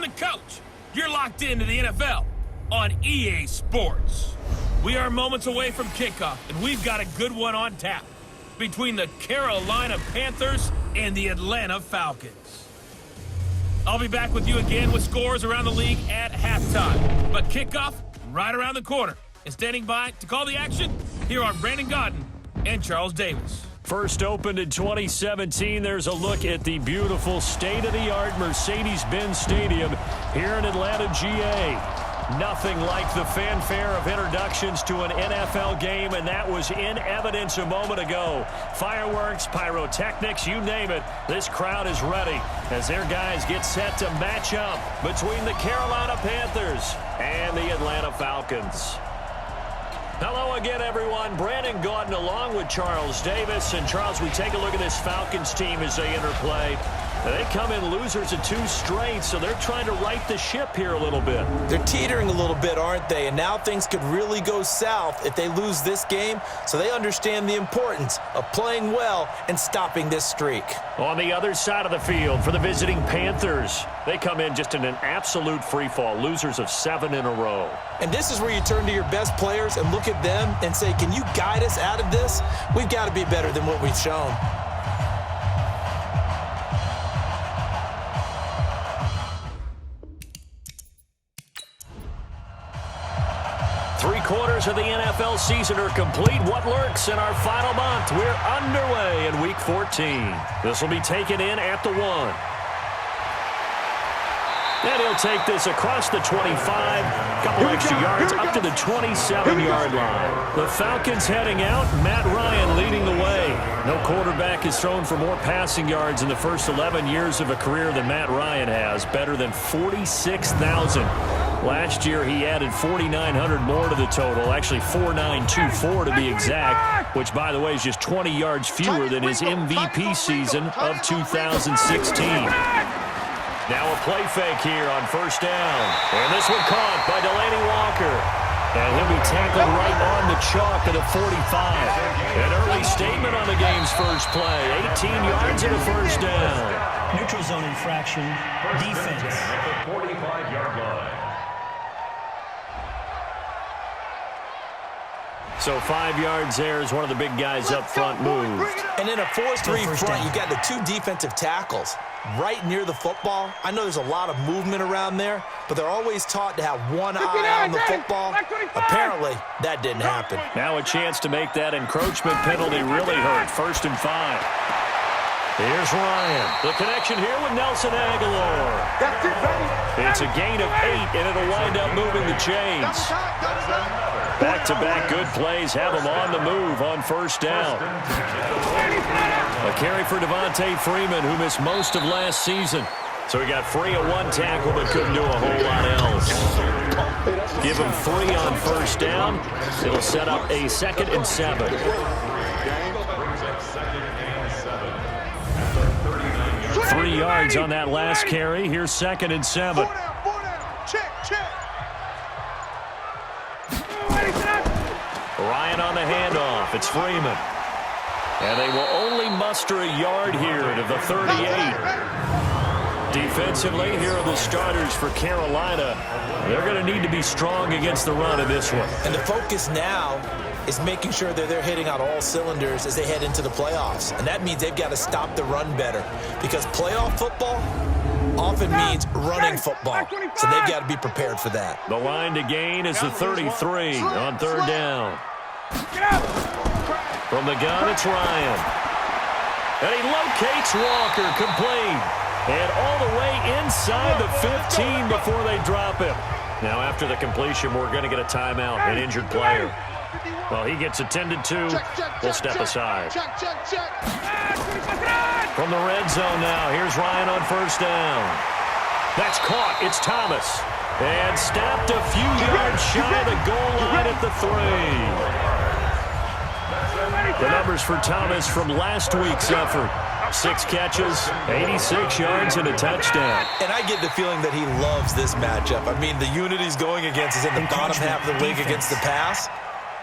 the coach. You're locked into the NFL on EA Sports. We are moments away from kickoff, and we've got a good one on tap between the Carolina Panthers and the Atlanta Falcons. I'll be back with you again with scores around the league at halftime. But kickoff right around the corner. And standing by to call the action, here are Brandon Godden and Charles Davis. First opened in 2017, there's a look at the beautiful state-of-the-art Mercedes-Benz Stadium here in Atlanta, GA. Nothing like the fanfare of introductions to an NFL game, and that was in evidence a moment ago. Fireworks, pyrotechnics, you name it. This crowd is ready as their guys get set to match up between the Carolina Panthers and the Atlanta Falcons. Hello again, everyone. Brandon Gaudin along with Charles Davis. And, Charles, we take a look at this Falcons team as they interplay. They come in losers of 2 straight, so they're trying to right the ship here a little bit. They're teetering a little bit, aren't they? And now things could really go south if they lose this game, so they understand the importance of playing well and stopping this streak. On the other side of the field for the visiting Panthers, they come in just in an absolute free fall, losers of 7 in a row. And this is where you turn to your best players and look at them and say, can you guide us out of this? We've got to be better than what we've shown. Three-quarters of the NFL season are complete. What lurks in our final month? We're underway in Week 14. This will be taken in at the 1. And he'll take this across the 25, couple extra yards up to the 27-yard line. The Falcons heading out, Matt Ryan leading the way. No quarterback has thrown for more passing yards in the first 11 years of a career than Matt Ryan has, better than 46,000. Last year, he added 4,900 more to the total, actually 4,924 to be exact, which, by the way, is just 20 yards fewer than his MVP season of 2016. Now a play fake here on first down. And this one caught by Delaney Walker. And he'll be tackled right on the chalk at the 45. An early statement on the game's first play. 18 yards and a first down. Neutral zone infraction, defense. 45-yard line. So 5 yards there as one of the big guys up front moved. And in a 4-3 front, you've got the 2 defensive tackles right near the football. I know there's a lot of movement around there, but they're always taught to have one eye on the football. Apparently, that didn't happen. Now a chance to make that encroachment penalty really hurt. 1st and 5. Here's Ryan. The connection here with Nelson Aguilar. It's a gain of 8, and it'll wind up moving the chains. Back-to-back good plays have him on the move on first down. A carry for Devontae Freeman, who missed most of last season. So he got free of 1 tackle but couldn't do a whole lot else. Give him 3 on first down. It'll set up a 2nd and 7. 3 yards on that last carry. Here's 2nd and 7. Ryan on the handoff. It's Freeman. And they will only muster a yard here to the 38. Defensively, here are the starters for Carolina. They're going to need to be strong against the run in this one. And the focus now is making sure that they're hitting on all cylinders as they head into the playoffs. And that means they've got to stop the run better, because playoff football often means running football. So they've got to be prepared for that. The line to gain is the 33 on 3rd down. From the gun, it's Ryan. And he locates Walker, complete. And all the way inside the 15 before they drop him. Now, after the completion, we're going to get a timeout, an injured player. Well, he gets attended to. We'll step aside. From the red zone now, here's Ryan on first down. That's caught. It's Thomas. And stopped a few yards shy of the goal line at the 3. The numbers for Thomas from last week's effort. 6 catches, 86 yards, and a touchdown. And I get the feeling that he loves this matchup. I mean, the unit he's going against is in the bottom half of the league against the pass.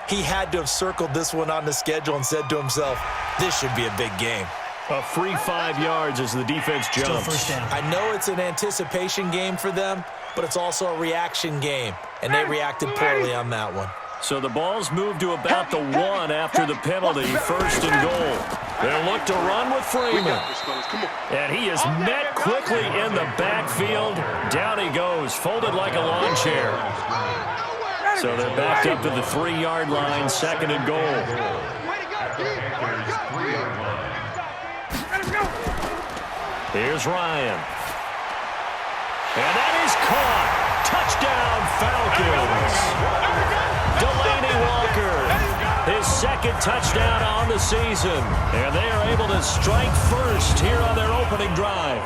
He had to have circled this one on the schedule and said to himself, this should be a big game. A free 5 yards as the defense Still jumps. first down. I know it's an anticipation game for them, but it's also a reaction game, and they reacted poorly on that one. So the ball's moved to about the 1 after the penalty, first and goal. They'll look to run with Freeman. And he is met quickly in the backfield. Down he goes, folded like a lawn chair. So they're backed up to the 3-yard line, second and goal. Here's Ryan. And that is caught. Touchdown, Falcons. Delaney Walker, his second touchdown on the season. And they are able to strike first here on their opening drive.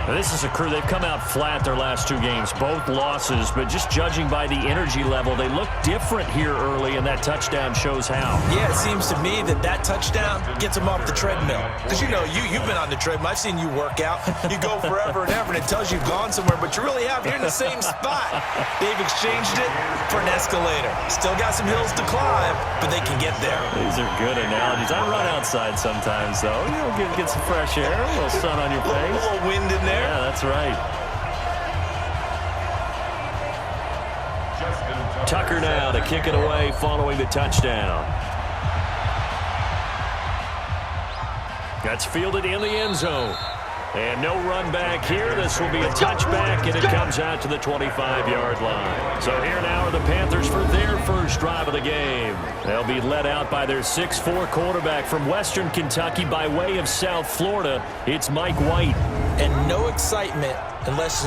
Now, this is a crew, they've come out flat their last 2 games, both losses, but just judging by the energy level, they look different here early, and that touchdown shows how. Yeah, it seems to me that touchdown gets them off the treadmill. Because, you've been on the treadmill. I've seen you work out. You go forever and ever, and it tells you've gone somewhere, but you really have. You're in the same spot. They've exchanged it for an escalator. Still got some hills to climb, but they can get there. These are good analogies. I run outside sometimes, though. Get some fresh air, a little sun on your face. A little wind in there. Yeah, that's right. Tucker now to kick it away following the touchdown. That's fielded in the end zone. And no run back here. This will be a touchback, and it comes out to the 25-yard line. So here now are the Panthers for their first drive of the game. They'll be led out by their 6'4 quarterback from Western Kentucky by way of South Florida. It's Mike White. And no excitement unless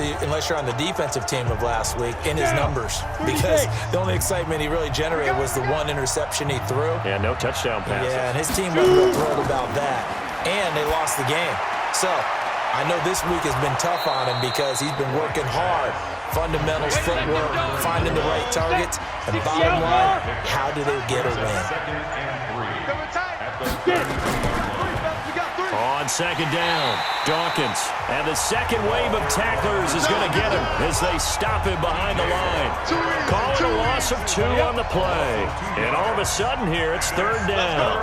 you're on the defensive team of last week in his numbers, because the only excitement he really generated was the 1 interception he threw. Yeah, no touchdown passes. Yeah, and his team wasn't real thrilled about that. And they lost the game. So I know this week has been tough on him because he's been working hard. Fundamentals, footwork, finding the right targets. And bottom line, how do they get a win? On second down, Dawkins. And the second wave of tacklers is going to get him as they stop him behind the line. Call it a loss of 2 on the play. And all of a sudden here, it's third down.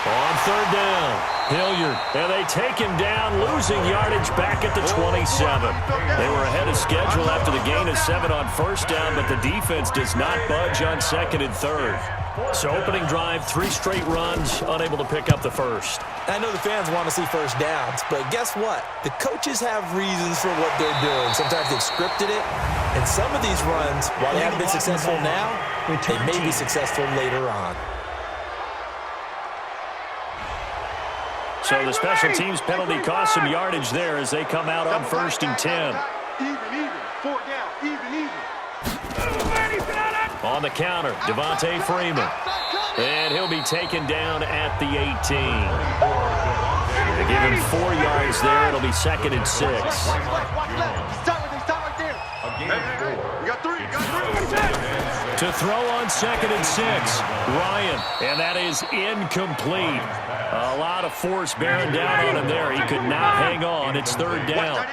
On third down, Hilliard. And they take him down, losing yardage back at the 27. They were ahead of schedule after the gain of 7 on first down, but the defense does not budge on second and third. So opening drive, 3 straight runs, unable to pick up the first. I know the fans want to see first downs, but guess what? The coaches have reasons for what they're doing. Sometimes they've scripted it, and some of these runs, while they haven't been successful now, they may be successful later on. So the special teams penalty cost some yardage there as they come out on first and 10. Even. 4 down. Even. On the counter, Devontae Freeman. And he'll be taken down at the 18. They give him 4 yards there. It'll be second and 6. Stop right there. We got 3. To throw on second and 6, Ryan. And that is incomplete. A lot of force bearing down on him there. He could not hang on. It's third down.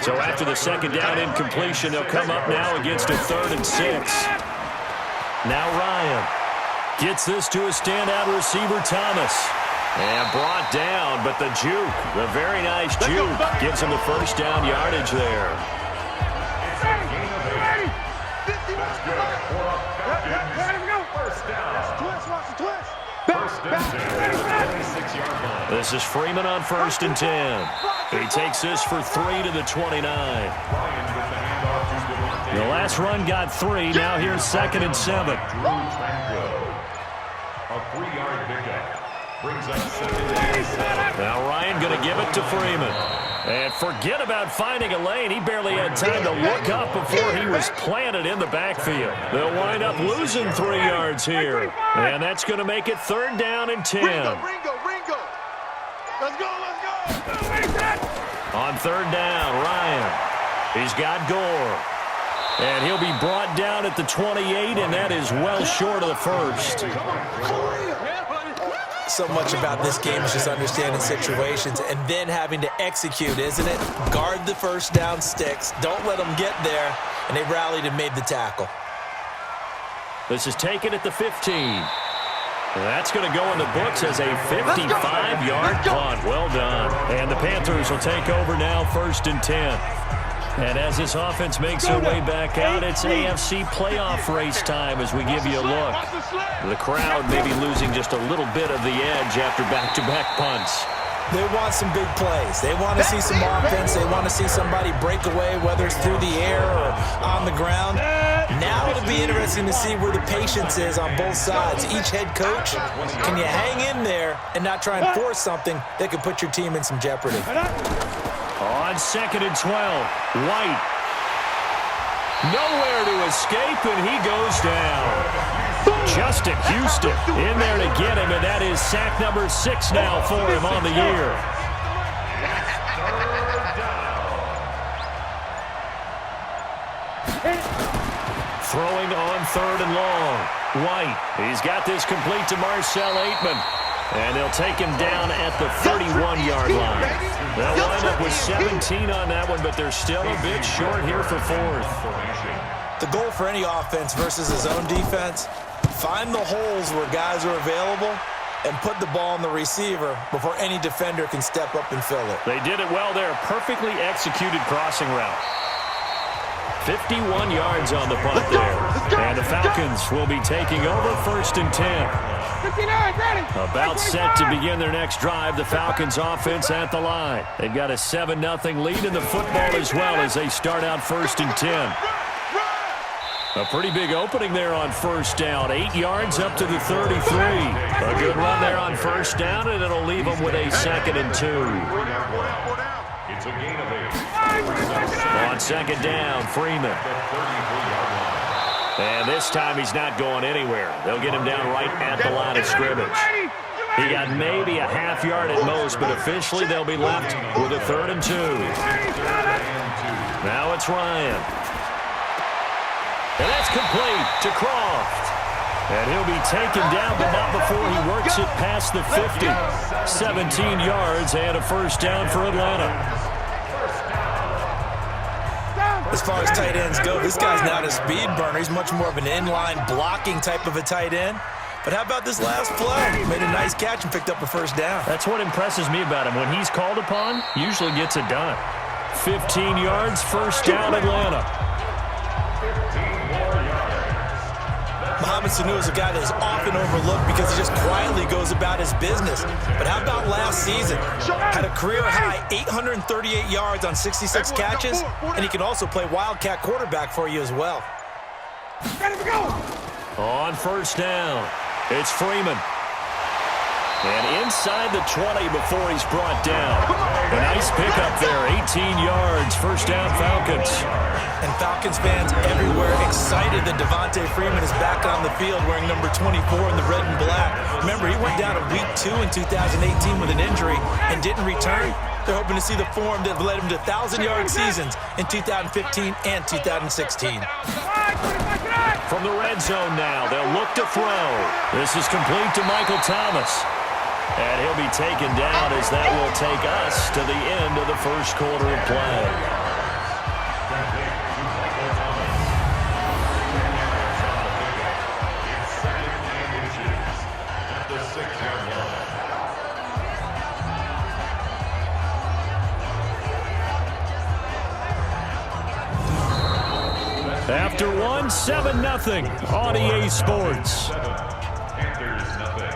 So after the second down incompletion, they'll come up now against a third and 6. Now Ryan gets this to a standout receiver, Thomas. And brought down, but the juke, the very nice juke, gives him the first down yardage there. This is Freeman on first and 10. He takes this for 3 to the 29. The last run got 3. Now here's second and 7. A 3-yard pickup brings up second and 7. Now Ryan going to give it to Freeman. And forget about finding a lane. He barely had time to look up before he was planted in the backfield. They'll wind up losing 3 yards here. And that's going to make it third down and 10. Ringo. Let's go. On third down, Ryan. He's got Gore. And he'll be brought down at the 28, and that is well short of the first. So much about this game is just understanding situations and then having to execute, isn't it? Guard the first down sticks. Don't let them get there. And they rallied and made the tackle. This is taken at the 15. That's going to go in the books as a 55-yard punt. Well done. And the Panthers will take over now, 1st and 10. And as this offense makes their way back out, it's AFC playoff race time as we give you a look. The crowd may be losing just a little bit of the edge after back-to-back punts. They want some big plays. They want to see some offense. They want to see somebody break away, whether it's through the air or on the ground. Now it'll be interesting to see where the patience is on both sides. Each head coach, can you hang in there and not try and force something that could put your team in some jeopardy? On 2nd and 12, White. Nowhere to escape, and he goes down. Justin Houston in there to get him, and that is sack number 6 now for him on the year. Throwing on 3rd and long. White, he's got this complete to Marcel Aitman. And they'll take him down at the 31-yard line. They'll wind up with 17 on that one, but they're still a bit short here for 4th. The goal for any offense versus his own defense, find the holes where guys are available and put the ball on the receiver before any defender can step up and fill it. They did it well there. Perfectly executed crossing route. 51 yards on the punt there. And the Falcons will be taking over, 1st and 10. About set to begin their next drive. The Falcons offense at the line. They've got a 7-0 lead in the football as well as they start out 1st and 10. A pretty big opening there on 1st down. 8 yards up to the 33. A good run there on 1st down, and it'll leave them with a 2nd and 2. It's a gain of 8. On 2nd down, Freeman. And this time he's not going anywhere. They'll get him down right at the line of scrimmage. He got maybe a half yard at most, but officially they'll be left with a 3rd and 2. Now it's Ryan. And that's complete to Croft. And he'll be taken down, but not before he works it past the 50. 17 yards and a 1st down for Atlanta. As far as tight ends go, this guy's not a speed burner. He's much more of an inline blocking type of a tight end. But how about this last play? He made a nice catch and picked up a 1st down. That's what impresses me about him. When he's called upon, usually gets it done. 15 yards, 1st down, Atlanta. Mohamed Sanu is a guy that is often overlooked because he just quietly goes about his business. But how about last season? Had a career-high 838 yards on 66 catches, and he can also play wildcat quarterback for you as well. On 1st down, it's Freeman. And inside the 20 before he's brought down. A nice pickup there, 18 yards, 1st down Falcons. And Falcons fans everywhere excited that Devontae Freeman is back on the field wearing number 24 in the red and black. Remember, he went down in week 2 in 2018 with an injury and didn't return. They're hoping to see the form that led him to 1,000-yard seasons in 2015 and 2016. From the red zone now, they'll look to throw. This is complete to Michael Thomas. And he'll be taken down as that will take us to the end of the 1st quarter of play. After one, 7-0 on EA Sports. Panthers nothing.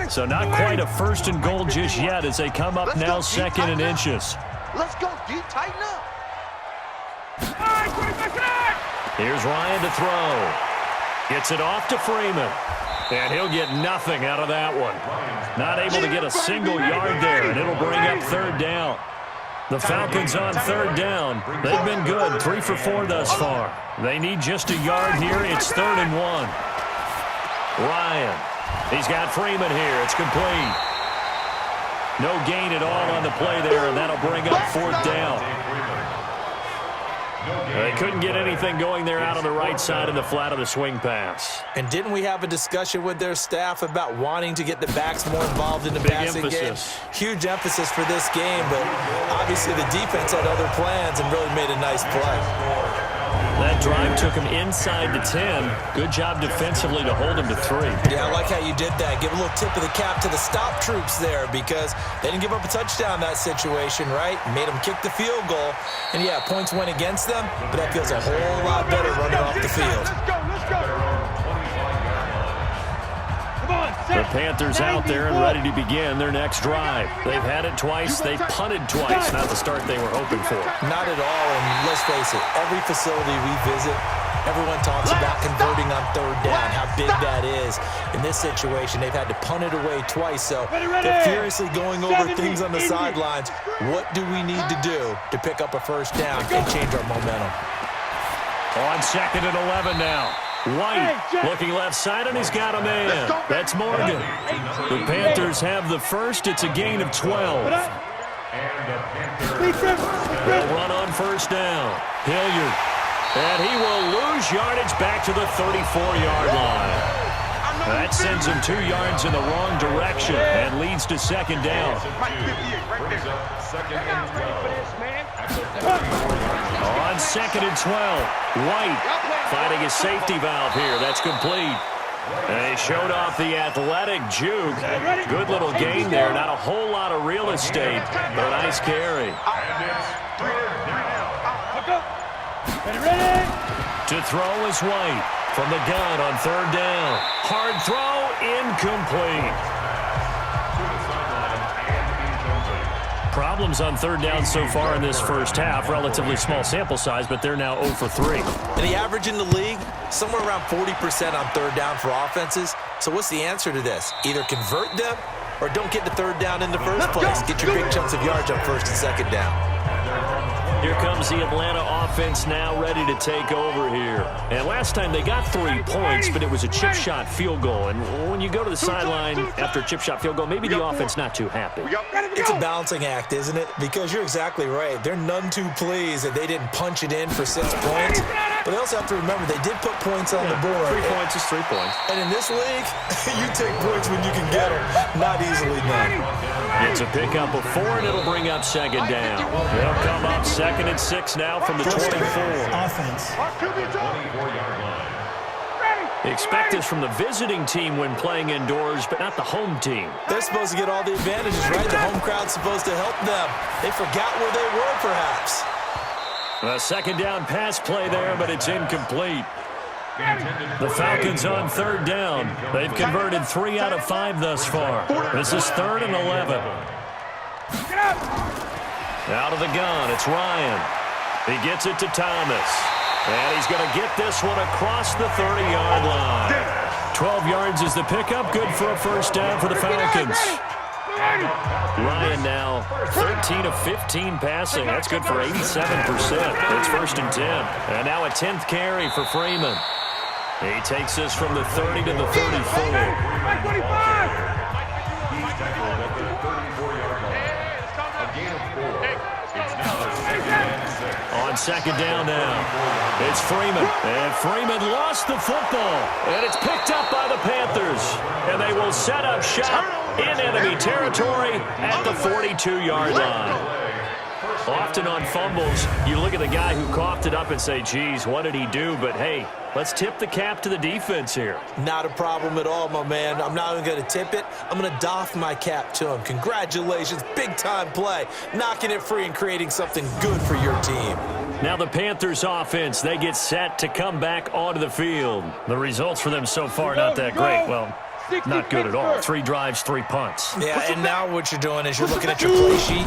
So not quite a 1st and goal just yet as they come up now 2nd and inches. Let's go, D. Tighten up. Here's Ryan to throw. Gets it off to Freeman. And he'll get nothing out of that one. Not able to get a single yard there, and it'll bring up 3rd down. The Falcons on 3rd down. They've been good, 3 for 4 thus far. They need just a yard here. It's 3rd and 1. Ryan. He's got Freeman here. It's complete. No gain at all on the play there, and that'll bring up 4th down. They couldn't get anything going there out on the right side in the flat of the swing pass. And didn't we have a discussion with their staff about wanting to get the backs more involved in the passing game? Huge emphasis for this game, but obviously the defense had other plans and really made a nice play. That drive took him inside the 10. Good job defensively to hold him to 3. Yeah, I like how you did that. Give a little tip of the cap to the stop troops there because they didn't give up a touchdown in that situation, right? Made them kick the field goal. And, yeah, points went against them, but that feels a whole lot better running off the field. Let's go. The Panthers out there and ready to begin their next drive. They've had it twice. They've punted twice. Not the start they were hoping for. Not at all, and let's face it, every facility we visit, everyone talks about converting on third down, how big that is. In this situation, they've had to punt it away twice, so they're furiously going over things on the sidelines. What do we need to do to pick up a first down and change our momentum? On 2nd and 11 now. White looking left side, and he's got a man. That's Morgan. The Panthers have the first. It's a gain of 12. They'll run on first down. Hilliard. And he will lose yardage back to the 34-yard line. That sends him 2 yards in the wrong direction and leads to second down. On 2nd and 12, White finding a safety valve here. That's complete. And he showed off the athletic juke. Good little gain there. Not a whole lot of real estate, but a nice carry. To throw is White from the gun on third down. Hard throw, incomplete. Problems on third down so far in this first half. Relatively small sample size, but they're now 0 for 3. And the average in the league, somewhere around 40% on third down for offenses. So what's the answer to this? Either convert them or don't get the third down in the first place. Get your big chunks of yards on first and second down. Here comes the Atlanta offense now ready to take over here. And last time they got 3 points, but it was a chip shot field goal. And when you go to the sideline after a chip shot field goal, maybe the offense not too happy. It's a balancing act, isn't it? Because you're exactly right. They're none too pleased that they didn't punch it in for 6 points. But they also have to remember they did put points on the board. 3 points is 3 points. And in this league, you take points when you can get them. Not easily done. It's a pickup of 4, and it'll bring up second down. They'll come up 2nd and 6 now from the 24. Offense. Expect this from the visiting team when playing indoors, but not the home team. They're supposed to get all the advantages, right? The home crowd's supposed to help them. They forgot where they were, perhaps. A second down pass play there, but it's incomplete. The Falcons on third down. They've converted 3 out of 5 thus far. This is 3rd and 11. Out of the gun, it's Ryan. He gets it to Thomas. And he's going to get this one across the 30-yard line. 12 yards is the pickup. Good for a first down for the Falcons. Ryan now 13 of 15 passing. That's good for 87%. It's 1st and 10. And now a 10th carry for Freeman. He takes this from the 30 to the 34. On second down now, it's Freeman. And Freeman lost the football. And it's picked up by the Panthers. And they will set up shop in enemy territory at the 42-yard line. Often on fumbles, you look at the guy who coughed it up and say, geez, what did he do? But, hey, let's tip the cap to the defense here. Not a problem at all, my man. I'm not even going to tip it. I'm going to doff my cap to him. Congratulations. Big-time play. Knocking it free and creating something good for your team. Now the Panthers offense, they get set to come back onto the field. The results for them so far not that great. Well, not good at all. 3 drives, 3 punts. Yeah, and now what you're doing is you're looking at your play sheet,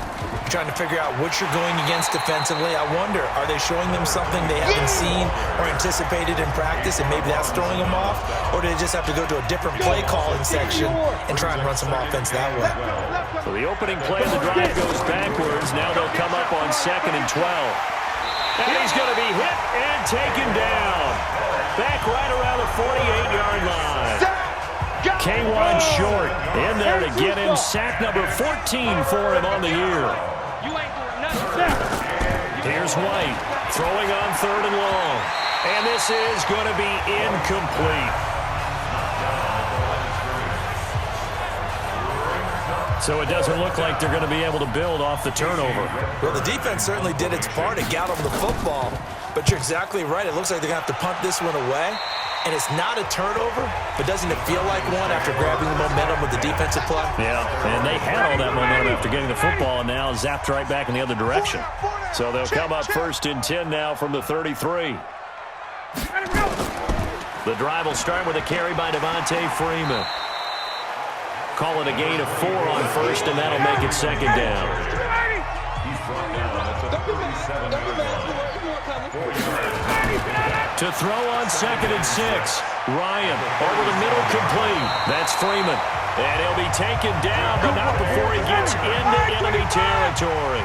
trying to figure out what you're going against defensively. I wonder, are they showing them something they haven't seen or anticipated in practice, and maybe that's throwing them off? Or do they just have to go to a different play calling section and try and run some offense that way? So the opening play of the drive goes backwards. Now they'll come up on 2nd and 12. And he's going to be hit and taken down. Back right around the 48-yard line. K1 short in there to get him. Sack number 14 for him on the year. Here's White throwing on 3rd and long. And this is going to be incomplete. So it doesn't look like they're going to be able to build off the turnover. Well, the defense certainly did its part. It got them the football. But you're exactly right. It looks like they're going to have to punt this one away. And it's not a turnover, but doesn't it feel like one after grabbing the momentum with the defensive play? Yeah, and they had all that momentum after getting the football and now zapped right back in the other direction. So they'll come up 1st and 10 now from the 33. The drive will start with a carry by Devontae Freeman. Call it a gain of 4 on 1st, and that'll make it 2nd down. He's brought down at the 37-yard line. To throw on 2nd and 6. Ryan over the middle, complete. That's Freeman. And he'll be taken down, but not before he gets into enemy territory.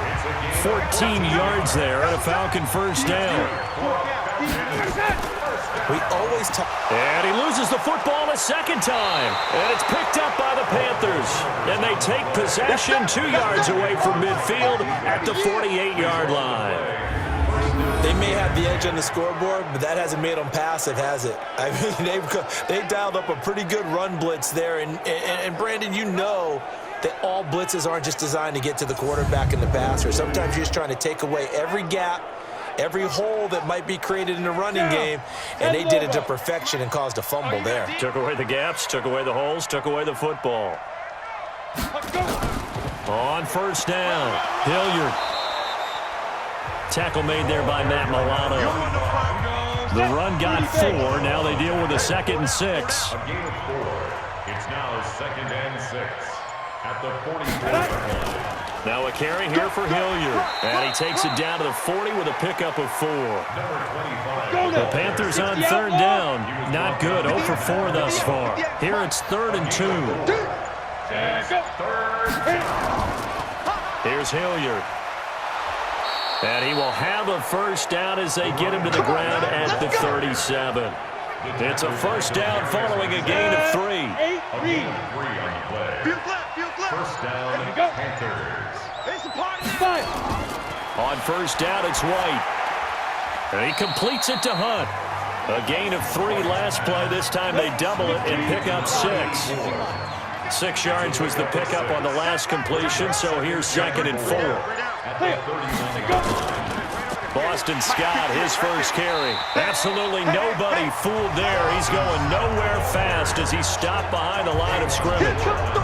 14 yards there and a Falcon 1st down. We always talk. And he loses the football a 2nd time. And it's picked up by the Panthers. And they take possession 2 yards away from midfield at the 48-yard line. They may have the edge on the scoreboard, but that hasn't made them passive, has it? I mean, they dialed up a pretty good run blitz there. And Brandon, you know that all blitzes aren't just designed to get to the quarterback and the passer. Sometimes you're just trying to take away every gap, every hole that might be created in the running game, and they did it to perfection and caused a fumble there. Took away the gaps, took away the holes, took away the football. On 1st down, Hilliard. Tackle made there by Matt Milano. The run got 4. Now they deal with a 2nd and 6. A gain of 4. It's now 2nd and 6 at the 44-yard line. Now a carry here for Hilliard. And he takes it down to the 40 with a pickup of 4. Number 25. The Panthers on 3rd down. Not good. 0 for 4 thus far. Here it's 3rd and 2. Here's Hilliard. And he will have a 1st down as they get him to the ground at the 37. It's a 1st down following a gain of 3. A gain of 3 on the play. 1st down, Panthers. On 1st down, it's White. And he completes it to Hunt. A gain of 3 last play. This time they double it and pick up 6. 6 yards was the pickup on the last completion, so here's 2nd and 4. Boston Scott, his 1st carry. Absolutely nobody fooled there. He's going nowhere fast as he stopped behind the line of scrimmage.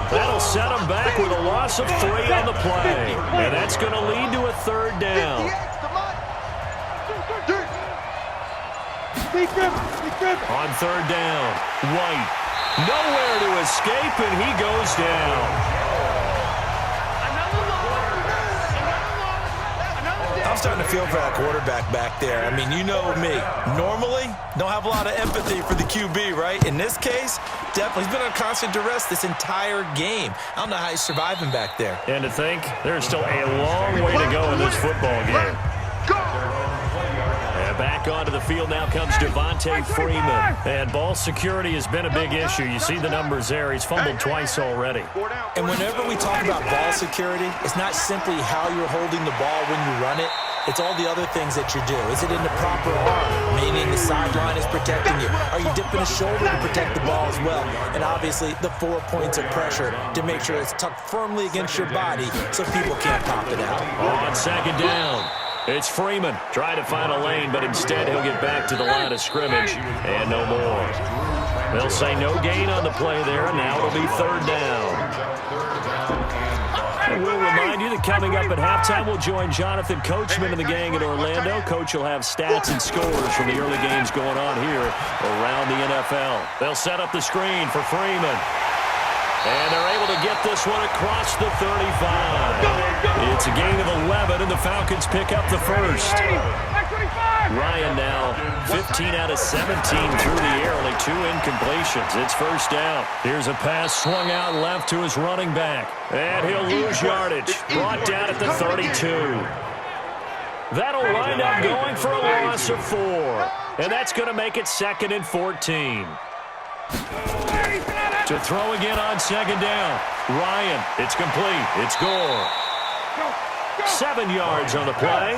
That'll set him back with a loss of 3 on the play. And that's going to lead to a 3rd down. On 3rd down, White. Nowhere to escape, and he goes down. I'm starting to feel for that quarterback back there. I mean, you know me. Normally, don't have a lot of empathy for the QB, right? In this case, definitely. He's been on constant duress this entire game. I don't know how he's surviving back there. And to think, there's still a long way to go in this football game. And back onto the field now comes Devontae Freeman. And ball security has been a big issue. You see the numbers there. He's fumbled twice already. And whenever we talk about ball security, it's not simply how you're holding the ball when you run it. It's all the other things that you do. Is it in the proper arm, meaning the sideline is protecting you? Are you dipping a shoulder to protect the ball as well? And obviously, the 4 points of pressure to make sure it's tucked firmly against your body so people can't pop it out. On 2nd down, it's Freeman trying to find a lane, but instead he'll get back to the line of scrimmage and no more. They'll say no gain on the play there, and now it'll be 3rd down. And we'll remind you that coming up at halftime, we'll join Jonathan Coachman and the gang in Orlando. Coach will have stats and scores from the early games going on here around the NFL. They'll set up the screen for Freeman. And they're able to get this one across the 35. It's a gain of 11, and the Falcons pick up the 1st. Ryan now 15 out of 17 through the air, only 2 incompletions. It's 1st down. Here's a pass swung out left to his running back. And he'll lose yardage. Brought down at the 32. That'll wind up going for a loss of 4. And that's going to make it 2nd and 14. To throw again on 2nd down. Ryan, it's complete. It's Gore. 7 yards on the play.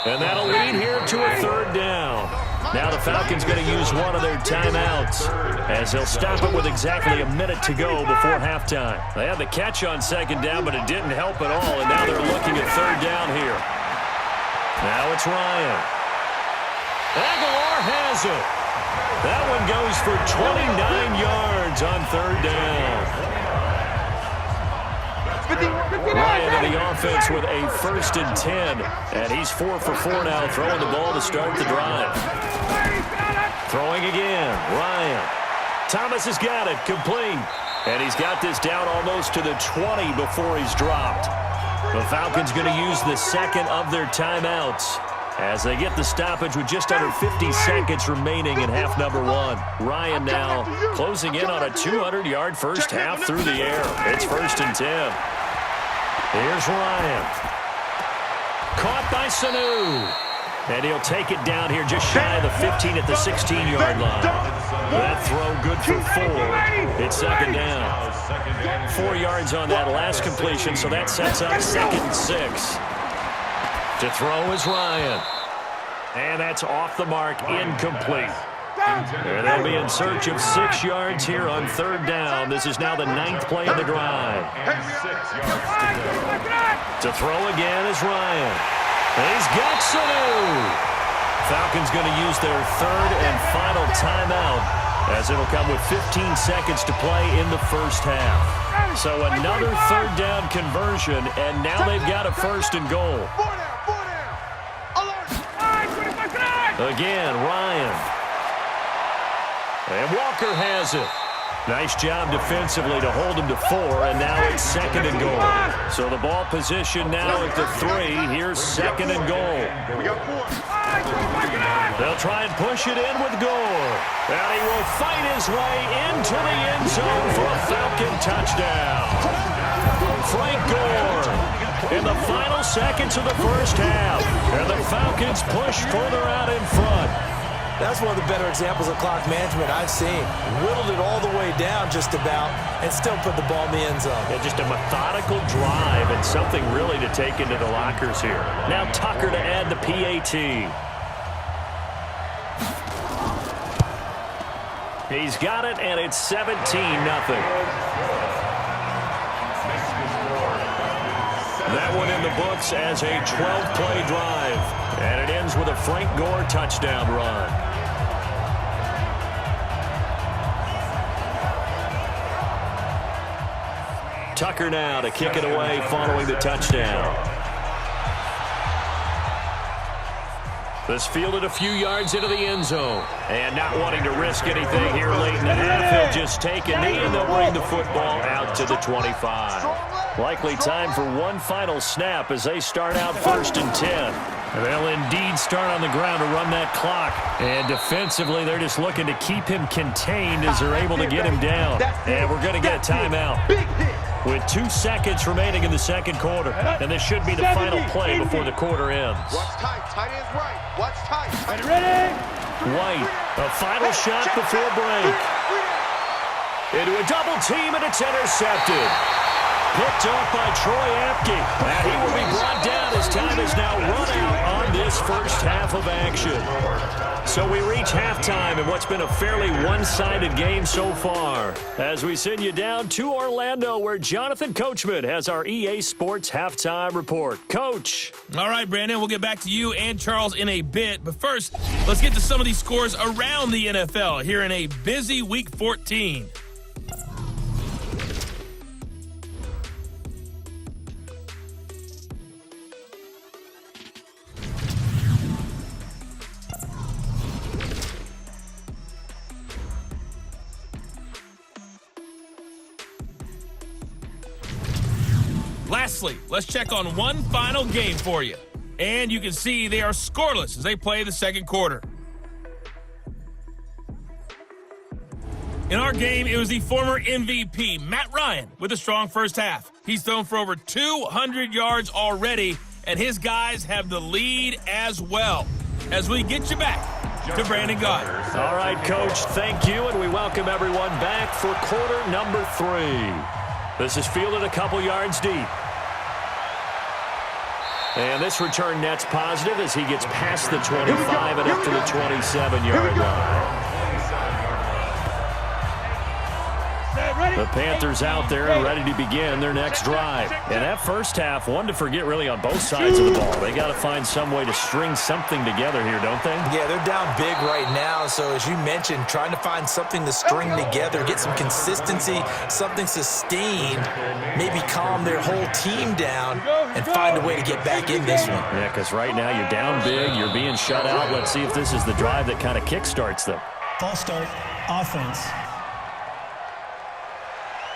And that'll lead here to a 3rd down. Now the Falcons going to use one of their timeouts as they'll stop it with exactly a minute to go before halftime. They had the catch on 2nd down, but it didn't help at all, and now they're looking at 3rd down here. Now it's Ryan. Aguilar has it. That one goes for 29 yards on third down. Ryan in the offense with a 1st and 10. And he's 4 for 4 now, throwing the ball to start the drive. Throwing again, Ryan. Thomas has got it, complete. And he's got this down almost to the 20 before he's dropped. The Falcons going to use the second of their timeouts as they get the stoppage with just under 50 seconds remaining in half number 1. Ryan now closing in on a 200-yard first half through the air. It's 1st and 10. Here's Ryan. Caught by Sanu. And he'll take it down here just shy of the 15 at the 16-yard line. That throw good for 4. It's 2nd down. 4 yards on that last completion, so that sets up 2nd and 6. To throw is Ryan. And that's off the mark, incomplete. And they'll be in search of 6 yards here on 3rd down. This is now the 9th play of the drive. To throw again is Ryan. And he's got Sanu. Falcons going to use their 3rd and final timeout as it'll come with 15 seconds to play in the first half. So another 3rd down conversion, and now they've got a 1st and goal. Again, Ryan. And Walker has it. Nice job defensively to hold him to 4, and now it's 2nd and goal. So the ball position now at the 3. Here's 2nd and goal. They'll try and push it in with Gore. And he will fight his way into the end zone for a Falcon touchdown. Frank Gore in the final seconds of the first half. And the Falcons push further out in front. That's one of the better examples of clock management I've seen. Whittled it all the way down just about and still put the ball in the end zone. Yeah, just a methodical drive and something really to take into the lockers here. Now Tucker to add the PAT. He's got it, and it's 17-0. That one in the books as a 12-play drive. And it ends with a Frank Gore touchdown run. Tucker now to kick it away following the touchdown. This fielded a few yards into the end zone. And not wanting to risk anything here late in the half, he'll just take a knee and they'll bring the football out to the 25. Likely time for one final snap as they start out 1st and 10. They'll indeed start on the ground to run that clock. And defensively, they're just looking to keep him contained as they're able to get him down. And we're going to get a timeout with 2 seconds remaining in the 2nd quarter. And this should be the final play before the quarter ends. Watch tight. Tight ends right. Watch tight. Ready? White, a final shot before break. Into a double team, and it's intercepted. Picked off by Troy Apke. And he will be brought down as time is now run out on this first half of action. So we reach halftime in what's been a fairly one-sided game so far. As we send you down to Orlando, where Jonathan Coachman has our EA Sports halftime report. Coach. All right, Brandon, we'll get back to you and Charles in a bit. But first, let's get to some of these scores around the NFL here in a busy Week 14. Lastly, let's check on one final game for you. And you can see they are scoreless as they play the 2nd quarter. In our game, it was the former MVP, Matt Ryan, with a strong first half. He's thrown for over 200 yards already, and his guys have the lead as well. As we get you back to Brandon Goddard. All right, Coach, thank you, and we welcome everyone back for quarter number 3. This is fielded a couple yards deep. And this return net's positive as he gets past the 25 and up to the 27-yard line. The Panthers out there and ready to begin their next drive. And that first half, one to forget really on both sides of the ball. They got to find some way to string something together here, don't they? Yeah, they're down big right now. So as you mentioned, trying to find something to string together, get some consistency, something sustained, maybe calm their whole team down and find a way to get back in this one. Yeah, because right now you're down big, you're being shut out. Let's see if this is the drive that kind of kickstarts them. False start, offense.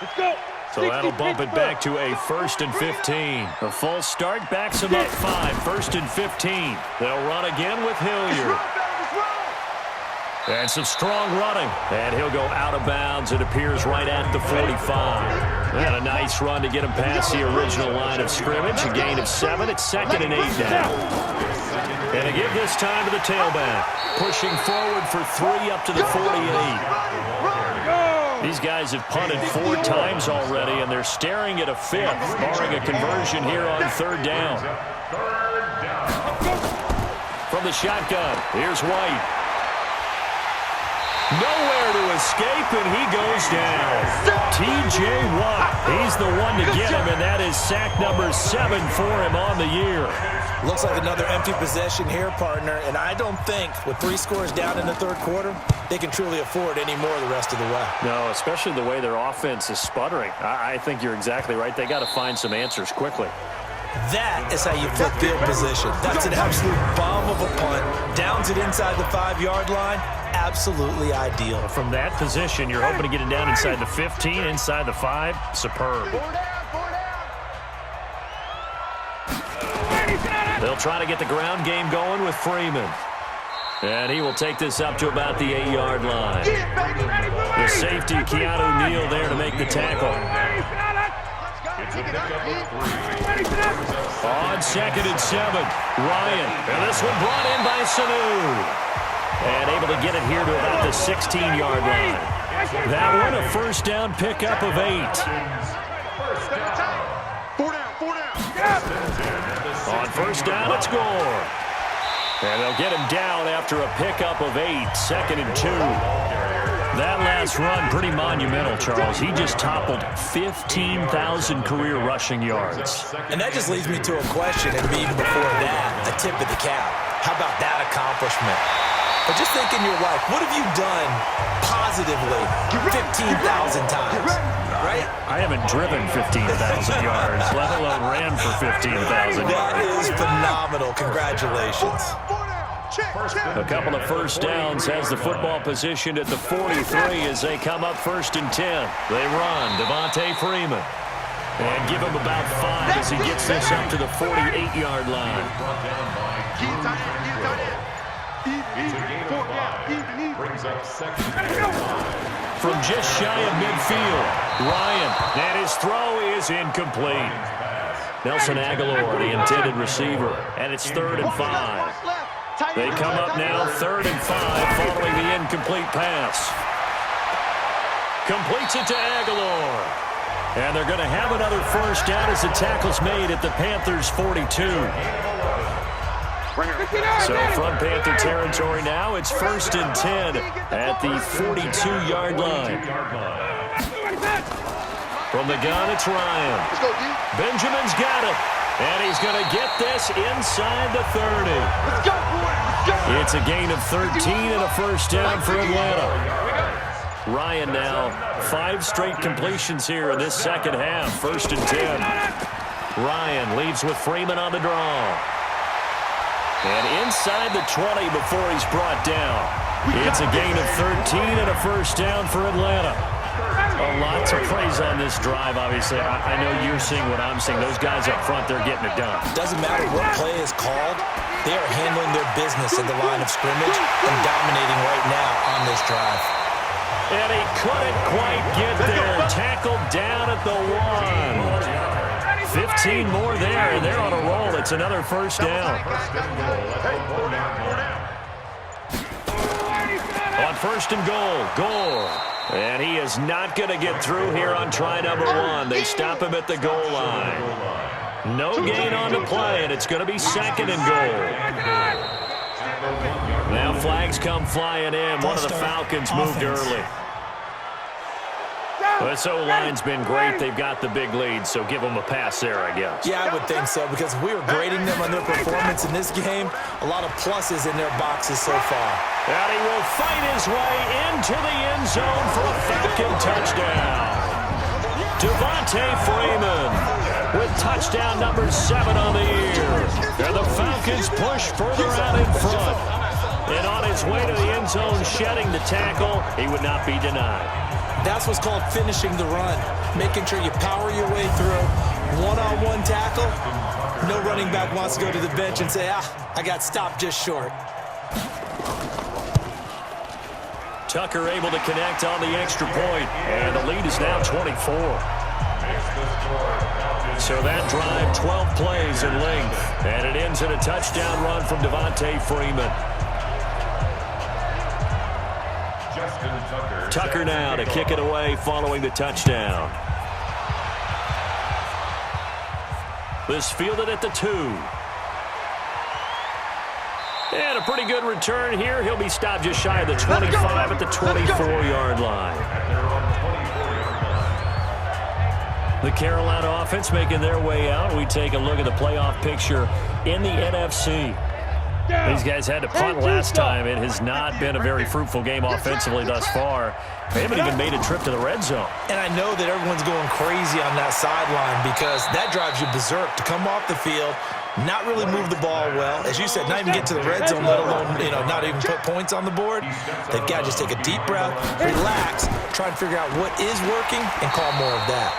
Let's go. So that'll bump it back to a 1st and 15. A false start backs them up 5, 1st and 15. They'll run again with Hilliard. And some strong running. And he'll go out of bounds. It appears right at the 45. And a nice run to get him past the original line of scrimmage. A gain of 7. It's 2nd and 8 now. And to give this time to the tailback. Pushing forward for 3 up to the 48. These guys have punted 4 times already, and they're staring at a 5th, barring a conversion here on 3rd down. From the shotgun, here's White. Nowhere to escape, and he goes down. T.J. Watt, he's the one to get him, and that is sack number 7 for him on the year. Looks like another empty possession here, partner, and I don't think with 3 scores down in the 3rd quarter, they can truly afford any more the rest of the way. No, especially the way their offense is sputtering. I think you're exactly right. They got to find some answers quickly. That is how you flip field position. That's an absolute bomb of a punt. Downs it inside the 5-yard line. Absolutely ideal. From that position, you're hoping to get it down inside the 15, inside the 5. Superb. They'll try to get the ground game going with Freeman. And he will take this up to about the 8-yard line. The safety, Keanu Neal, there to make the tackle. On 2nd and 7, Ryan. And this one brought in by Sanu. And able to get it here to about the 16-yard line. That one, a 1st down pickup of 8. 4 down. On 1st down, it's Gore. And they'll get him down after a pickup of 8, 2nd and 2. That last run, pretty monumental, Charles. He just toppled 15,000 career rushing yards. And that just leads me to a question, and even before that, a tip of the cap. How about that accomplishment? But just think in your life, what have you done positively 15,000 times, right? I haven't driven 15,000 yards, let alone ran for 15,000 yards. That is phenomenal. Congratulations. A couple of 1st downs has the football positioned at the 43 as they come up 1st and 10. They run, Devontae Freeman. And give him about 5 as he gets this up to the 48-yard line. Brings up 2nd and 5. From just shy of midfield, Ryan, and his throw is incomplete. Nelson Aguilar, the intended receiver, and it's 3rd and 5. They come up now 3rd and 5 following the incomplete pass. Completes it to Aguilar. And they're going to have another 1st down as the tackle's made at the Panthers' 42. So from Panther territory now, it's 1st and 10 at the 42-yard line. From the gun, it's Ryan. Benjamin's got it. And he's going to get this inside the 30. It's a gain of 13 and a 1st down for Atlanta. Ryan now, 5 straight completions here in this 2nd half. 1st and 10. Ryan leaves with Freeman on the draw. And inside the 20 before he's brought down. It's a gain of 13 and a 1st down for Atlanta. A lot to praise on this drive, obviously. I know you're seeing what I'm seeing. Those guys up front, they're getting it done. Doesn't matter what play is called. They are handling their business in the line of scrimmage and dominating right now on this drive. And he couldn't quite get there. Tackled down at the 1. 15 more there, and they're on a roll. It's another 1st down. On 1st and goal, Gore. And he is not going to get through here on try number 1. They stop him at the goal line. No gain on the play, and it's going to be 2nd and goal. Now flags come flying in. One of the Falcons moved early. This O-line's been great. They've got the big lead, so give them a pass there, I guess. Yeah, I would think so, because we were grading them on their performance in this game. A lot of pluses in their boxes so far. And he will fight his way into the end zone for a Falcon touchdown. Devontae Freeman with touchdown number 7 on the year. And the Falcons push further out in front. And on his way to the end zone, shedding the tackle, he would not be denied. That's what's called finishing the run, making sure you power your way through. One-on-one tackle, no running back wants to go to the bench and say, I got stopped just short. Tucker able to connect on the extra point, and the lead is now 24. So that drive, 12 plays in length, and it ends in a touchdown run from Devontae Freeman. Tucker now to kick it away following the touchdown. This fielded at the 2. And a pretty good return here. He'll be stopped just shy of the 25 at the 24-yard line. The Carolina offense making their way out. We take a look at the playoff picture in the NFC. These guys had to punt last time. It has not been a very fruitful game offensively thus far. They haven't even made a trip to the red zone. And I know that everyone's going crazy on that sideline because that drives you berserk to come off the field, not really move the ball well. As you said, not even get to the red zone, let alone, not even put points on the board. They've got to just take a deep breath, relax, try and figure out what is working, and call more of that.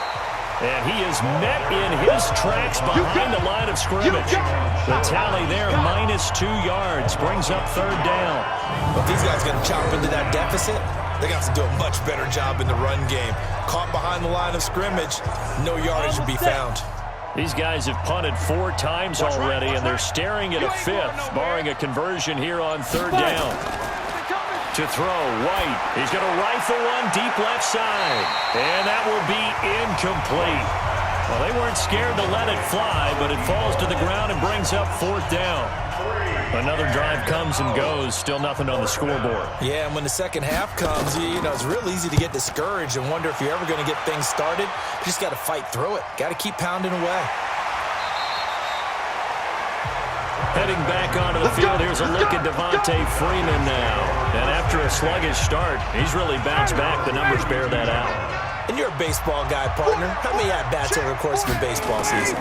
And he is met in his tracks behind the line of scrimmage. The tally there, -2 yards, brings up 3rd down. Well, if these guys are going to chop into that deficit, they're going to have to do a much better job in the run game. Caught behind the line of scrimmage, no yardage to be found. These guys have punted 4 times already, and they're staring at a 5th, barring a conversion here on 3rd down. To throw, White. He's going to rifle one deep left side. And that will be incomplete. Well, they weren't scared to let it fly, but it falls to the ground and brings up 4th down. Another drive comes and goes. Still nothing on the scoreboard. Yeah, and when the second half comes, it's real easy to get discouraged and wonder if you're ever going to get things started. You just got to fight through it. Got to keep pounding away. Heading back onto the field, here's a look at Devontae Freeman now. And after a sluggish start, he's really bounced back. The numbers bear that out. And you're a baseball guy, partner. How many at-bats over the course of a baseball season?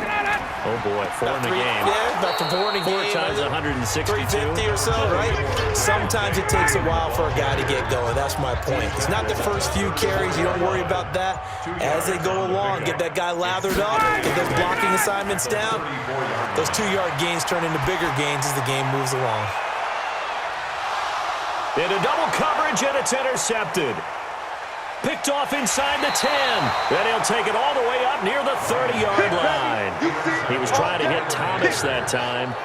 Oh, boy, 4 in the game. Yeah, about 4 in a game. 4 times 162. 350 or so, right? Sometimes it takes a while for a guy to get going. That's my point. It's not the first few carries. You don't worry about that. As they go along, get that guy lathered up, get those blocking assignments down. Those 2-yard gains turn into bigger gains as the game moves along. Into double coverage, and it's intercepted. Picked off inside the 10. Then he'll take it all the way up near the 30-yard line. He was trying to hit Thomas that time.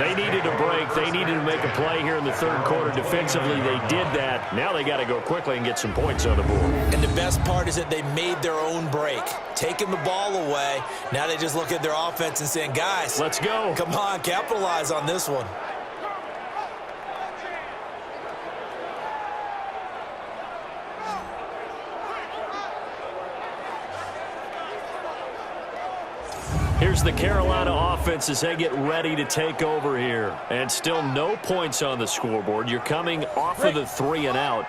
They needed a break. They needed to make a play here in the 3rd quarter. Defensively, they did that. Now they got to go quickly and get some points on the board. And the best part is that they made their own break. Taking the ball away. Now they just look at their offense and saying, guys, let's go. Come on, capitalize on this one. Here's the Carolina offense as they get ready to take over here. And still no points on the scoreboard. You're coming off of the 3 and out.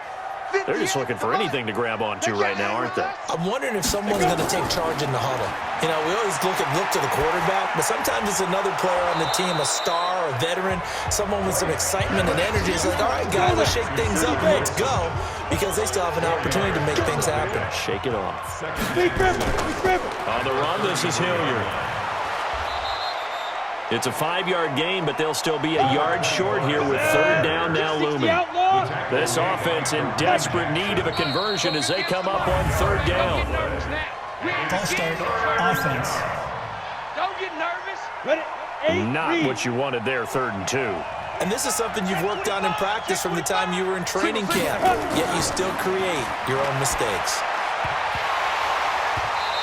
They're just looking for anything to grab onto right now, aren't they? I'm wondering if someone's going to take charge in the huddle. We always look to the quarterback, but sometimes it's another player on the team, a star, a veteran, someone with some excitement and energy. It's like, all right, guys, let's shake things up and let's go, because they still have an opportunity to make things happen. Shake it off. On the run, this is Hilliard. It's a 5-yard gain, but they'll still be a yard short here with 3rd down now looming. This offense in desperate need of a conversion as they come up on 3rd down. False start, offense. Don't get nervous. Not what you wanted there, 3rd and 2. And this is something you've worked on in practice from the time you were in training camp, yet you still create your own mistakes.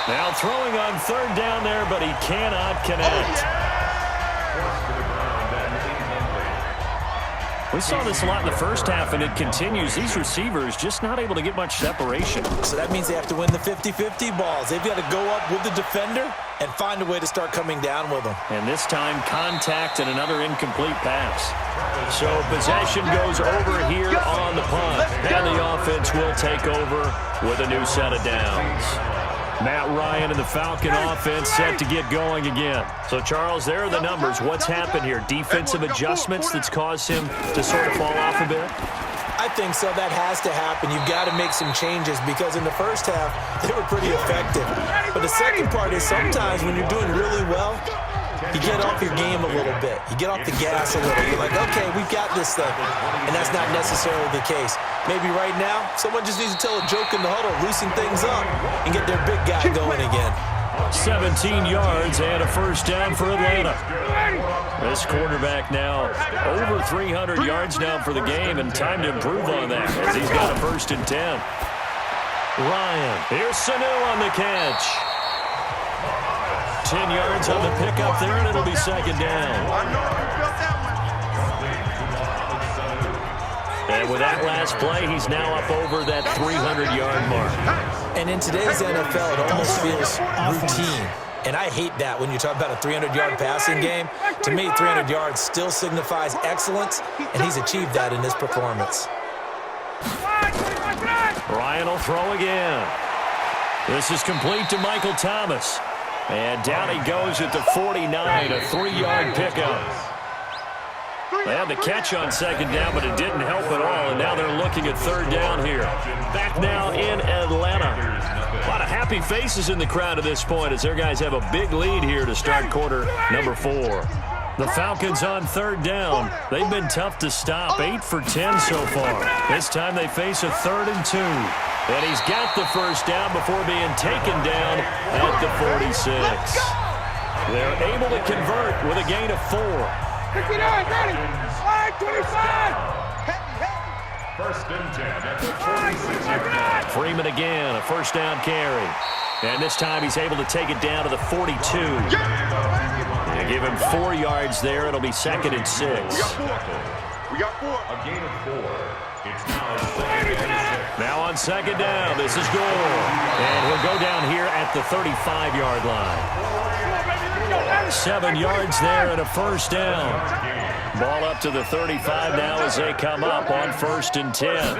Now throwing on 3rd down there, but he cannot connect. We saw this a lot in the first half, and it continues. These receivers just not able to get much separation. So that means they have to win the 50-50 balls. They've got to go up with the defender and find a way to start coming down with them. And this time, contact and another incomplete pass. So possession goes over here on the punt. And the offense will take over with a new set of downs. Matt Ryan and the Falcon offense set to get going again. So, Charles, there are the numbers. What's happened here? Defensive adjustments that's caused him to sort of fall off a bit? I think so. That has to happen. You've got to make some changes because in the first half, they were pretty effective. But the second part is sometimes when you're doing really well, you get off your game a little bit. You get off the gas a little. You're like, okay, we've got this thing. And that's not necessarily the case. Maybe right now, someone just needs to tell a joke in the huddle, loosen things up, and get their big guy going again. 17 yards and a first down for Atlanta. This quarterback now over 300 yards now for the game, and time to improve on that as he's got a 1st and 10. Ryan, here's Sanu on the catch. 10 yards on the pickup there, and it'll be 2nd down. And with that last play, he's now up over that 300-yard mark. And in today's NFL, it almost feels routine. And I hate that when you talk about a 300-yard passing game. To me, 300 yards still signifies excellence, and he's achieved that in this performance. Ryan will throw again. This is complete to Michael Thomas. And down he goes at the 49, a 3-yard pickup. They had the catch on 2nd down, but it didn't help at all, and now they're looking at 3rd down here. Back now in Atlanta. A lot of happy faces in the crowd at this point as their guys have a big lead here to start quarter number 4. The Falcons on 3rd down. They've been tough to stop, 8 for 10 so far. This time they face a 3rd and 2. And he's got the 1st down before being taken down at the 46. They're able to convert with a gain of 4. 59, ready. 25. 1st and 10 at the 46. Freeman again, a 1st down carry. And this time he's able to take it down to the 42. They give him 4 yards there. It'll be 2nd and 6. We got 4. A gain of 4. It's now 2nd and 6. Now on 2nd down, this is Gore. And he'll go down here at the 35-yard line. 7 yards there and a 1st down. Ball up to the 35 now as they come up on 1st and 10.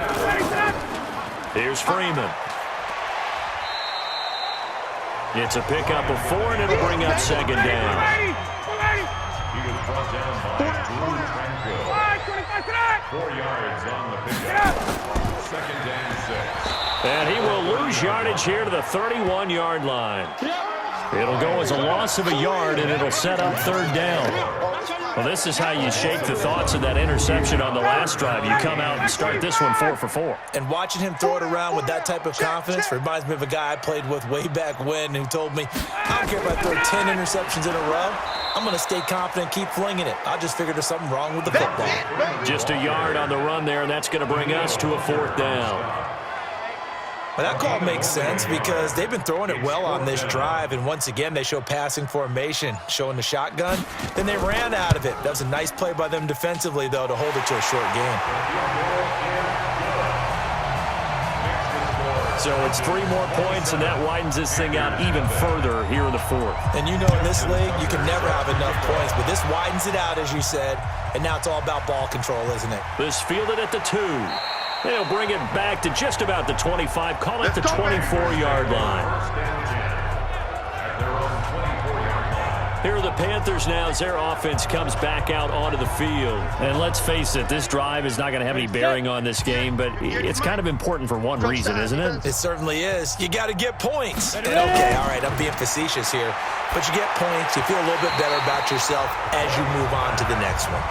Here's Freeman. It's a pickup of 4, and it'll bring up 2nd down. He was brought down by Drew Tranquil. 4 yards on the pickup. 2nd and 6. And he will lose yardage here to the 31-yard line. It'll go as a loss of a yard, and it'll set up 3rd down. Well, this is how you shake the thoughts of that interception on the last drive. You come out and start this one 4 for 4. And watching him throw it around with that type of confidence reminds me of a guy I played with way back when who told me, I don't care if I throw 10 interceptions in a row. I'm going to stay confident, keep flinging it. I just figured there's something wrong with the football. Just a yard on the run there, and that's going to bring us to a 4th down. Well, that call makes sense because they've been throwing it well on this drive, and once again, they show passing formation, showing the shotgun. Then they ran out of it. That was a nice play by them defensively, though, to hold it to a short game. So it's 3 more points, and that widens this thing out even further here in the 4th. And you know in this league, you can never have enough points, but this widens it out, as you said, and now it's all about ball control, isn't it? This fielded at the 2. They'll bring it back to just about the 25, call it the 24-yard line. Here are the Panthers now as their offense comes back out onto the field. And let's face it, this drive is not going to have any bearing on this game, but it's kind of important for one reason, isn't it? It certainly is. You got to get points. And okay, all right, I'm being facetious here, but you get points, you feel a little bit better about yourself as you move on to the next one.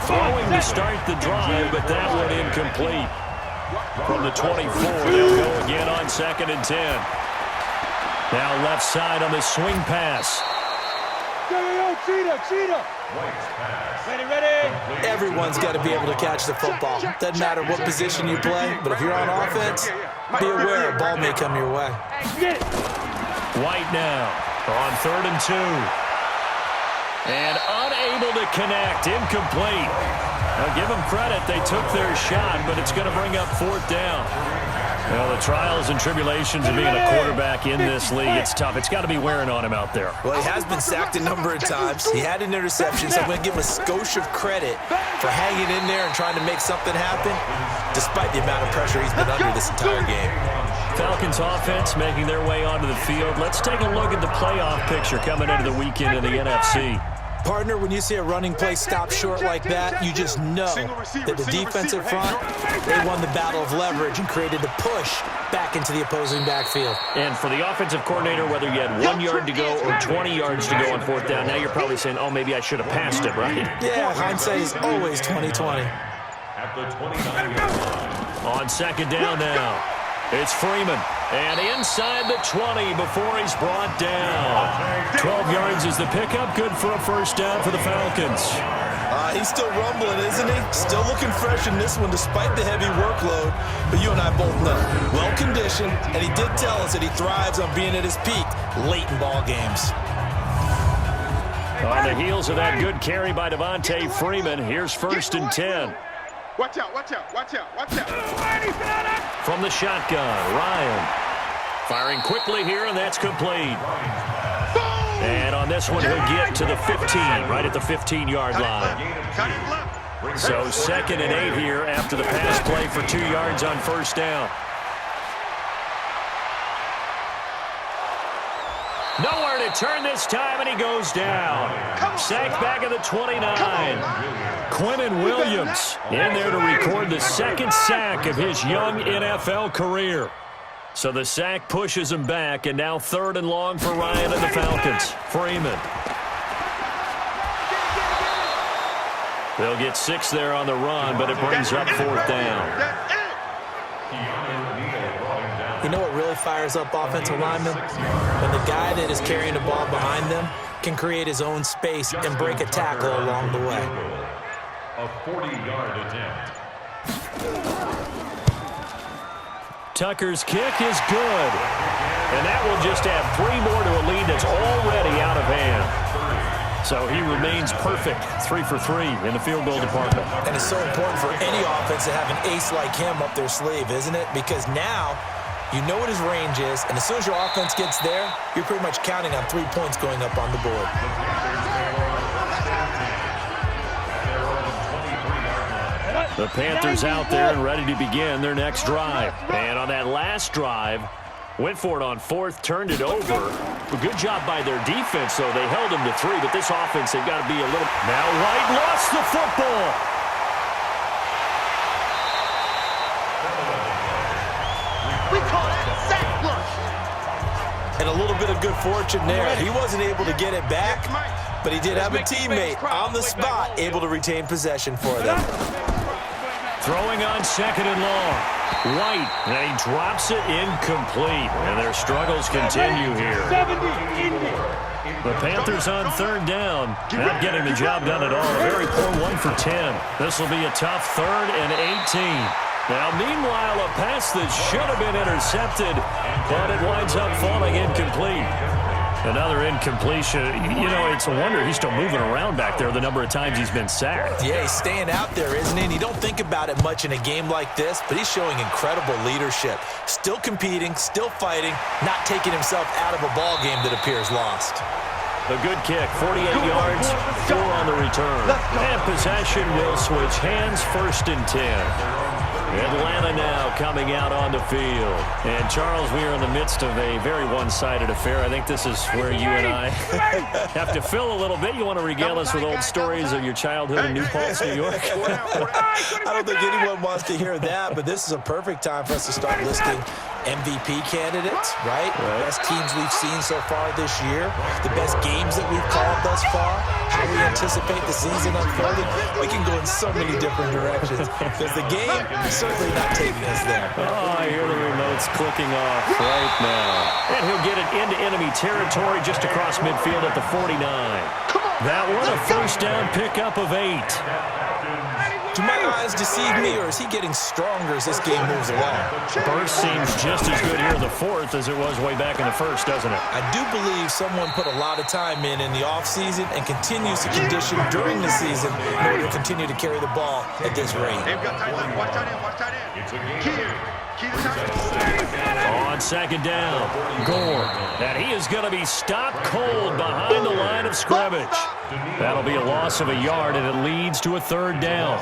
Throwing to start the drive, but that one incomplete. From the 24, they'll go again on 2nd and 10. Now left side on the swing pass. Ready. Everyone's got to be able to catch the football. Doesn't matter what position you play, but if you're on offense, be aware a ball may come your way. White now on 3rd and 2. And unable to connect, incomplete. Now, give them credit. They took their shot, but it's going to bring up 4th down. Well, the trials and tribulations of being a quarterback in this league, it's tough. It's got to be wearing on him out there. Well, he has been sacked a number of times. He had an interception, so I'm going to give him a skosh of credit for hanging in there and trying to make something happen, despite the amount of pressure he's been under this entire game. Falcons offense making their way onto the field. Let's take a look at the playoff picture coming into the weekend in the NFC. Partner, when you see a running play stop short like that, you just know that the defensive front, they won the battle of leverage and created a push back into the opposing backfield. And for the offensive coordinator, whether you had 1 yard to go or 20 yards to go on 4th down, now you're probably saying, oh, maybe I should have passed it, right? Yeah, hindsight is always 20/20. At the 29-yard line. On 2nd down now, it's Freeman. And inside the 20 before he's brought down. 12 yards is the pickup. Good for a 1st down for the Falcons. He's still rumbling, isn't he? Still looking fresh in this one despite the heavy workload. But you and I both know, well-conditioned, and he did tell us that he thrives on being at his peak late in ball games. On the heels of that good carry by Devontae Freeman, here's 1st and 10. Watch out, watch out, watch out, watch out. From the shotgun, Ryan. Firing quickly here, and that's complete. And on this one, he'll get to the 15, right at the 15-yard line. So 2nd and 8 here after the pass play for 2 yards on 1st down. Nowhere to turn this time, and he goes down. Sacked back at the 29. Quinnen Williams in there to record the 2nd sack of his young NFL career. So the sack pushes him back, and now 3rd and long for Ryan and the Falcons. Freeman. They'll get 6 there on the run, but it brings up 4th down. You know what really fires up offensive linemen? When the guy that is carrying the ball behind them can create his own space and break a tackle along the way. A 40-yard attempt. Tucker's kick is good. And that will just add 3 more to a lead that's already out of hand. So he remains perfect, 3 for 3 in the field goal department. And it's so important for any offense to have an ace like him up their sleeve, isn't it? Because now you know what his range is, and as soon as your offense gets there, you're pretty much counting on 3 points going up on the board. The Panthers out there and ready to begin their next drive. And on that last drive, went for it on 4th, turned it over. A good job by their defense, though. They held him to 3, but this offense, they've got to be a little... Now White lost the football. We call that sack flush. And a little bit of good fortune there. He wasn't able to get it back, but he did have a teammate on the spot able to retain possession for them. Throwing on 2nd and long. White, and he drops it incomplete. And their struggles continue here. The Panthers on 3rd down. Not getting the job done at all. A very poor 1 for 10. This will be a tough 3rd and 18. Now, meanwhile, a pass that should have been intercepted, but it winds up falling incomplete. Another incompletion. You know, it's a wonder he's still moving around back there the number of times he's been sacked. Yeah, he's staying out there, isn't he? And you don't think about it much in a game like this, but he's showing incredible leadership. Still competing, still fighting, not taking himself out of a ball game that appears lost. A good kick, 48 yards, 4 on the return. And possession will switch hands, 1st and 10. Atlanta now coming out on the field. And, Charles, we are in the midst of a very one-sided affair. I think this is where you and I have to fill a little bit. You want to regale us with old stories of your childhood in New Paltz, New York? I don't think anyone wants to hear that, but this is a perfect time for us to start listing MVP candidates, right? Best teams we've seen so far this year, the best games that we've called thus far, how we anticipate the season unfolding. We can go in so many different directions because the game is certainly not taking us there. Oh, I hear the remotes clicking off right now. And he'll get it into enemy territory just across midfield at the 49. That one a 1st down pickup of 8. Do my eyes deceive me, or is he getting stronger as this game moves along? Burst seems just as good here in the fourth as it was way back in the first, doesn't it? I do believe someone put a lot of time in the offseason and continues to condition during the season in order to continue to carry the ball at this rate. They've got tight end. Watch tight end. Watch tight end. Key to tight end. On second down, Gore. And he is going to be stopped cold behind the line of scrimmage. That'll be a loss of a yard, and it leads to a third down.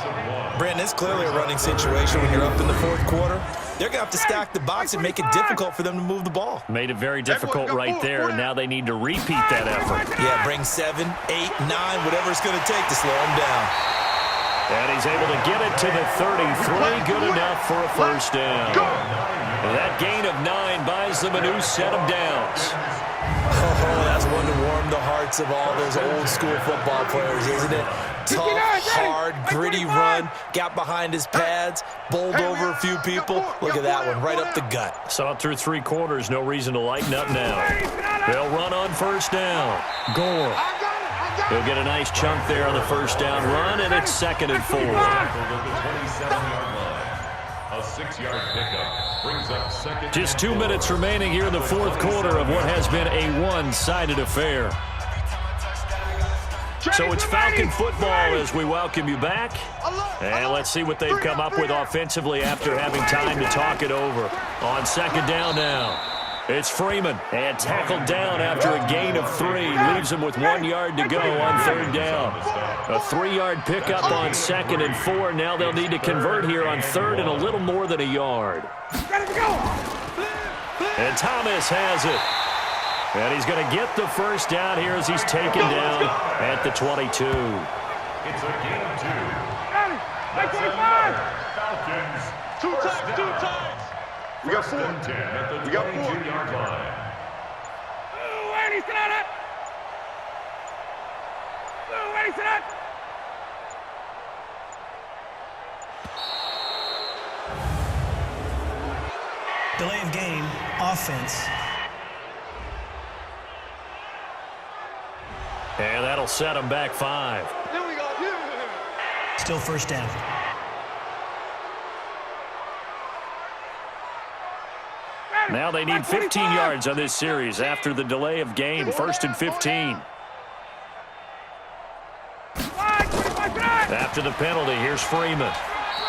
Brandon, it's clearly a running situation when you're up in the fourth quarter. They're going to have to stack the box and make it difficult for them to move the ball. Made it very difficult right there, and now they need to repeat that effort. Yeah, bring 7, 8, 9, whatever it's going to take to slow them down. And he's able to get it to the 33, good enough for a first down. And that gain of 9 buys them a new set of downs. Oh, that's one to warm the hearts of all those old school football players, isn't it? Tough, hard, gritty run, got behind his pads, bowled over a few people. Look at that one, right up the gut. Saw it through 3 quarters, no reason to lighten up now. They'll run on first down. Gore. He'll get a nice chunk there on the first down run, and it's 2nd and 4. A 6-yard pickup brings up second. Just 2 minutes remaining here in the fourth quarter of what has been a one-sided affair. So it's Falcon football as we welcome you back. And let's see what they've come up with offensively after having time to talk it over. On second down now. It's Freeman, and tackled down after a gain of 3. Leaves him with 1 yard to go on third down. A 3-yard pickup on 2nd and 4. Now they'll need to convert here on 3rd and a little more than a yard. And Thomas has it. And he's going to get the first down here as he's taken down at the 22. It's a gain of 2. Falcons. 2 times. We got 4. 10 at the 22-yard line. Delay of game, offense. And that'll set him back 5. Still first down. Now they need 15 yards on this series after the delay of game. 1st and 15. After the penalty, here's Freeman.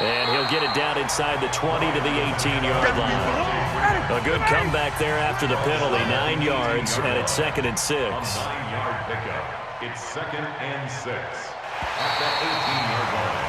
And he'll get it down inside the 20 to the 18-yard line. A good comeback there after the penalty. 9 yards, and it's 2nd and 6. A 9-yard pickup. It's 2nd and 6 at the 18-yard line.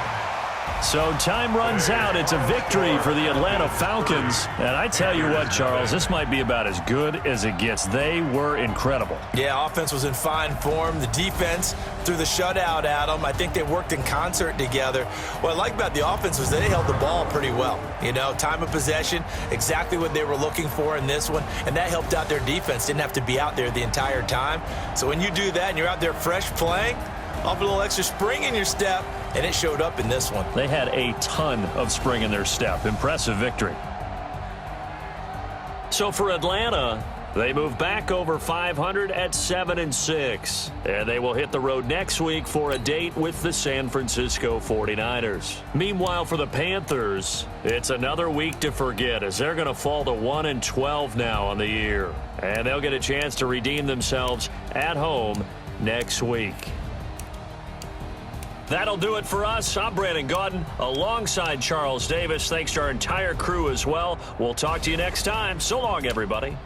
So time runs out. It's a victory for the Atlanta Falcons. And I tell you what, Charles, this might be about as good as it gets. They were incredible. Yeah, offense was in fine form. The defense threw the shutout at them. I think they worked in concert together. What I like about the offense was they held the ball pretty well. You know, time of possession, exactly what they were looking for in this one. And that helped out their defense. Didn't have to be out there the entire time. So when you do that and you're out there fresh playing, off a little extra spring in your step, and it showed up in this one. They had a ton of spring in their step. Impressive victory. So for Atlanta, they move back over 500 at 7 and 6. And they will hit the road next week for a date with the San Francisco 49ers. Meanwhile, for the Panthers, it's another week to forget as they're going to fall to 1 and 12 now on the year. And they'll get a chance to redeem themselves at home next week. That'll do it for us. I'm Brandon Gaudin alongside Charles Davis. Thanks to our entire crew as well. We'll talk to you next time. So long, everybody.